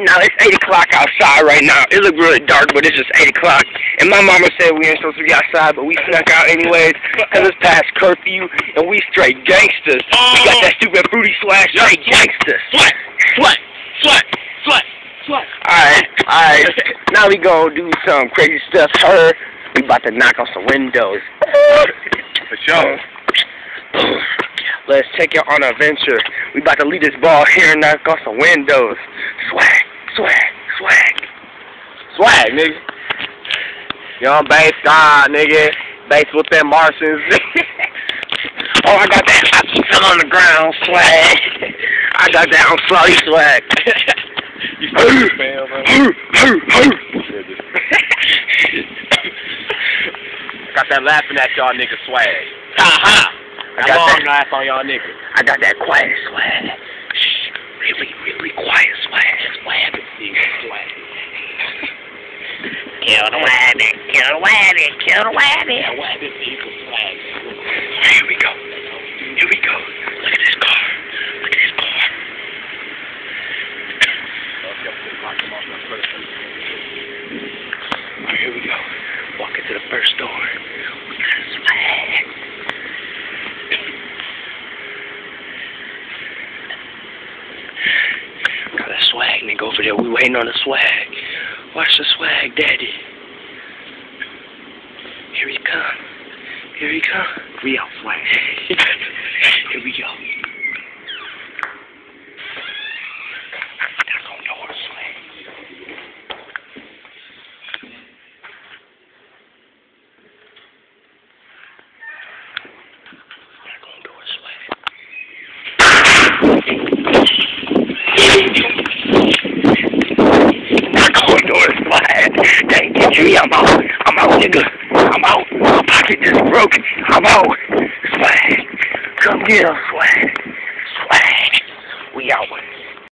Now it's 8 o'clock outside right now. It look really dark, but it's just 8 o'clock. And my mama said we ain't supposed to be outside, but we snuck out anyways because it's past curfew, and we straight gangsters. We got that stupid fruity swag, straight gangsters. Sweat. Alright. Now we gonna do some crazy stuff. We about to knock on some windows. For sure. Let's take it on an adventure. We about to leave this ball here and knock on some windows. Swag, nigga. Young bass God, nigga. Bass with them Martians. Oh, I got that. I fell on the ground, swag. I got that on sorry swag. You fail, man. Got that laughing at y'all niggas swag. Ha. I got that laugh on y'all niggas. I got that quiet swag. Shh, really quiet swag. Swag. Kill the wabbit. That wabbit equals swag. Here we go. Look at this car. Alright, here we go. Walk into the first door. We got a swag. Got that swag, nigga, over there. We waiting on the swag. Watch the swag, daddy. Here he come. We out, swag. Here we go. Knock on doors, swag. Knock on doors, swag. Knock on doors, swag. Dang, get me. I'm out, nigga. I'm out. My pocket just broke. I'm out. Swag. Come get him, swag.